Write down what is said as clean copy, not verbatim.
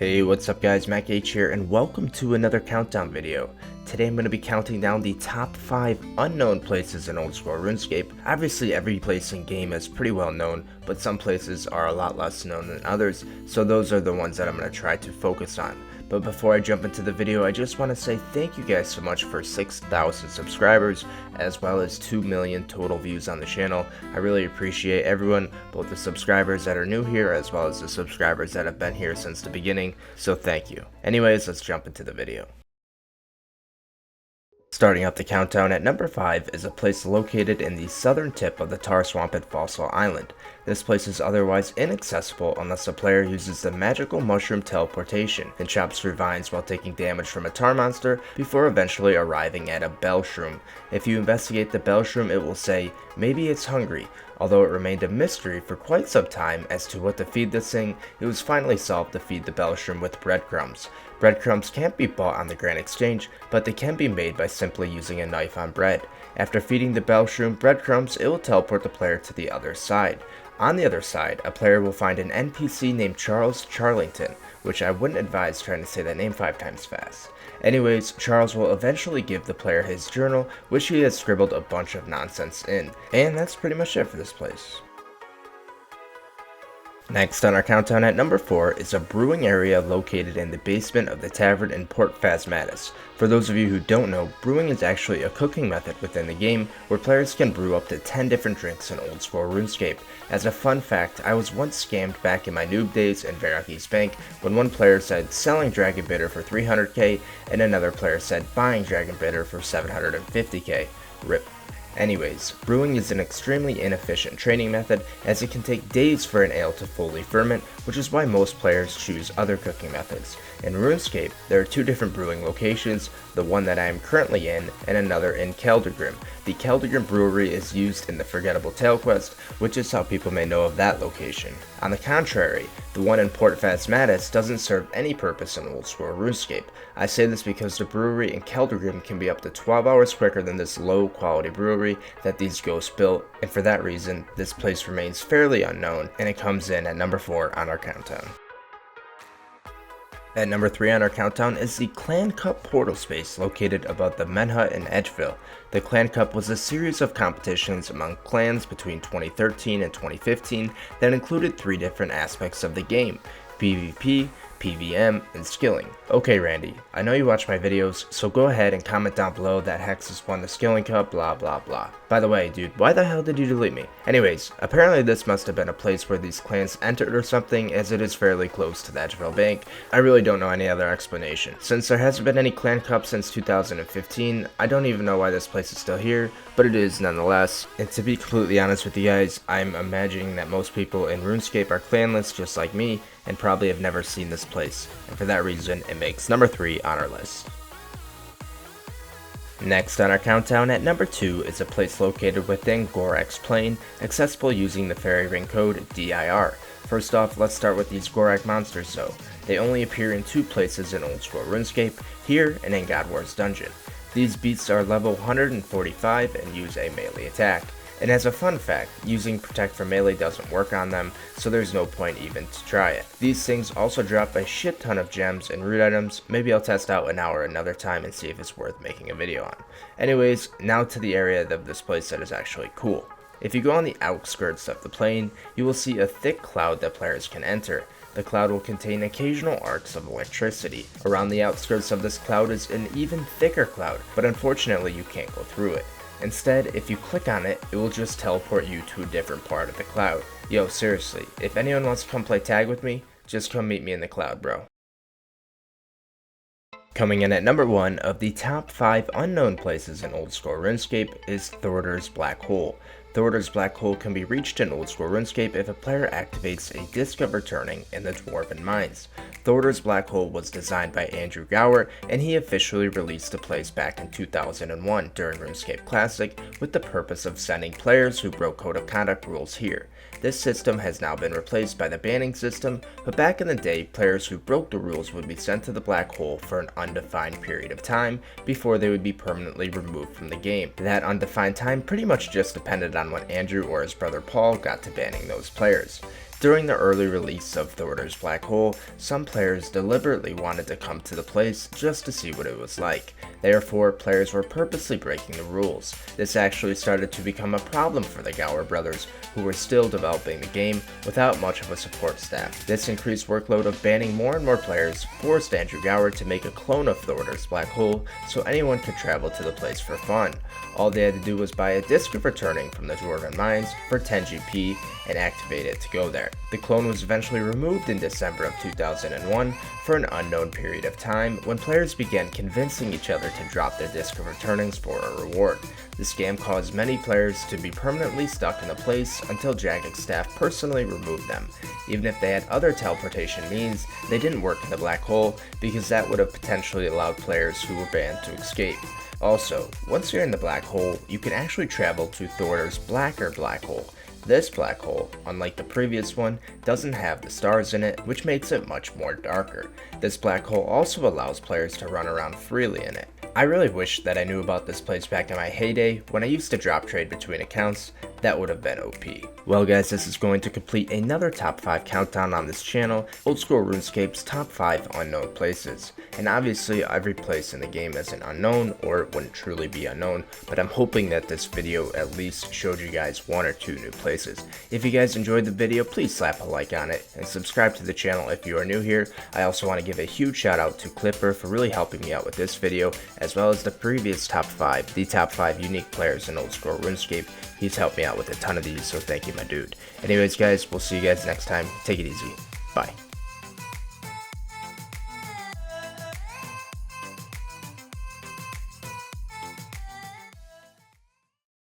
Hey, what's up guys, Mac H here, and welcome to another countdown video. Today I'm going to be counting down the top 5 unknown places in old school RuneScape. Obviously every place in game is pretty well known, but some places are a lot less known than others, so those are the ones that I'm going to try to focus on. But before I jump into the video, I just want to say thank you guys so much for 6,000 subscribers, as well as 2 million total views on the channel. I really appreciate everyone, both the subscribers that are new here, as well as the subscribers that have been here since the beginning, so thank you. Anyways, let's jump into the video. Starting off the countdown at number 5 is a place located in the southern tip of the tar swamp at Fossil Island. This place is otherwise inaccessible unless the player uses the magical mushroom teleportation and chops through vines while taking damage from a tar monster before eventually arriving at a bell shroom. If you investigate the bell shroom, it will say, "Maybe it's hungry." Although it remained a mystery for quite some time as to what to feed this thing, it was finally solved to feed the bell shroom with breadcrumbs. Breadcrumbs can't be bought on the Grand Exchange, but they can be made by simply using a knife on bread. After feeding the bell shroom breadcrumbs, it will teleport the player to the other side. On the other side, a player will find an NPC named Charles Charlington, which I wouldn't advise trying to say that name 5 times fast. Anyways, Charles will eventually give the player his journal, which he has scribbled a bunch of nonsense in. And that's pretty much it for this place. Next on our countdown at number 4 is a brewing area located in the basement of the tavern in Port Phasmatis. For those of you who don't know, brewing is actually a cooking method within the game where players can brew up to 10 different drinks in old school RuneScape. As a fun fact, I was once scammed back in my noob days in Veraki's Bank when one player said selling Dragon Bitter for 300k and another player said buying Dragon Bitter for 750k. RIP. Anyways, brewing is an extremely inefficient training method as it can take days for an ale to fully ferment, which is why most players choose other cooking methods. In RuneScape, there are 2 different brewing locations, the one that I am currently in and another in Keldrgrim. The Keldrgrim brewery is used in the Forgettable Tale quest, which is how people may know of that location. On the contrary, the one in Port Phasmatis doesn't serve any purpose in old school RuneScape. I say this because the brewery in Keldrgrim can be up to 12 hours quicker than this low quality brewery that these ghosts built, and for that reason, this place remains fairly unknown, and it comes in at number 4 on our countdown. At number 3 on our countdown is the Clan Cup portal space located above the Menhut in Edgeville. The Clan Cup was a series of competitions among clans between 2013 and 2015 that included 3 different aspects of the game: PvP, PvM, and skilling. Okay Randy, I know you watch my videos, so go ahead and comment down below that Hexus won the skilling cup, blah blah blah. By the way, dude, why the hell did you delete me? Anyways, apparently this must have been a place where these clans entered or something, as it is fairly close to the Edgeville Bank. I really don't know any other explanation. Since there hasn't been any clan cup since 2015, I don't even know why this place is still here, but it is nonetheless. And to be completely honest with you guys, I'm imagining that most people in RuneScape are clanless just like me, and probably have never seen this place, and for that reason it makes number 3 on our list. Next on our countdown at number 2 is a place located within Gorak's Plain, accessible using the fairy ring code DIR. First off, let's start with these Gorak monsters though. They only appear in 2 places in old school RuneScape, here and in God War's dungeon. These beasts are level 145 and use a melee attack. And as a fun fact, using Protect from Melee doesn't work on them, so there's no point even to try it. These things also drop a shit ton of gems and root items. Maybe I'll test out an hour another time and see if it's worth making a video on. Anyways, now to the area of this place that is actually cool. If you go on the outskirts of the plain, you will see a thick cloud that players can enter. The cloud will contain occasional arcs of electricity. Around the outskirts of this cloud is an even thicker cloud, but unfortunately you can't go through it. Instead, if you click on it, it will just teleport you to a different part of the cloud. Yo, seriously, if anyone wants to come play tag with me, just come meet me in the cloud, bro. Coming in at number 1 of the top 5 unknown places in old school RuneScape is Thorder's Black Hole. Thorder's Black Hole can be reached in old school RuneScape if a player activates a Disc of Returning in the Dwarven Mines. Thorder's Black Hole was designed by Andrew Gower, and he officially released the place back in 2001 during RuneScape Classic with the purpose of sending players who broke Code of Conduct rules here. This system has now been replaced by the banning system, but back in the day, players who broke the rules would be sent to the black hole for an undefined period of time before they would be permanently removed from the game. That undefined time pretty much just depended on when Andrew or his brother Paul got to banning those players. During the early release of Thorder's Black Hole, some players deliberately wanted to come to the place just to see what it was like. Therefore, players were purposely breaking the rules. This actually started to become a problem for the Gower brothers, who were still developing the game without much of a support staff. This increased workload of banning more and more players forced Andrew Gower to make a clone of Thorder's Black Hole so anyone could travel to the place for fun. All they had to do was buy a disc of Returning from the Dwarven Mines for 10 GP and activate it to go there. The clone was eventually removed in December of 2001 for an unknown period of time when players began convincing each other to drop their disc of Returnings for a reward. The scam caused many players to be permanently stuck in the place until Jagex staff personally removed them. Even if they had other teleportation means, they didn't work in the black hole because that would have potentially allowed players who were banned to escape. Also, once you're in the black hole, you can actually travel to Thorder's blacker black hole. This black hole, unlike the previous one, doesn't have the stars in it, which makes it much more darker. This black hole also allows players to run around freely in it. I really wish that I knew about this place back in my heyday when I used to drop trade between accounts. That would have been OP. Well guys, this is going to complete another top 5 countdown on this channel, Old School RuneScape's top 5 unknown places. And obviously every place in the game isn't unknown, or it wouldn't truly be unknown, but I'm hoping that this video at least showed you guys 1 or 2 new places. If you guys enjoyed the video, please slap a like on it, and subscribe to the channel if you are new here. I also want to give a huge shout out to Clipper for really helping me out with this video, as well as the previous top 5, the top 5 unique players in Old School RuneScape. He's helped me out with a ton of these, so thank you, my dude. Anyways guys, we'll see you guys next time. Take it easy. Bye.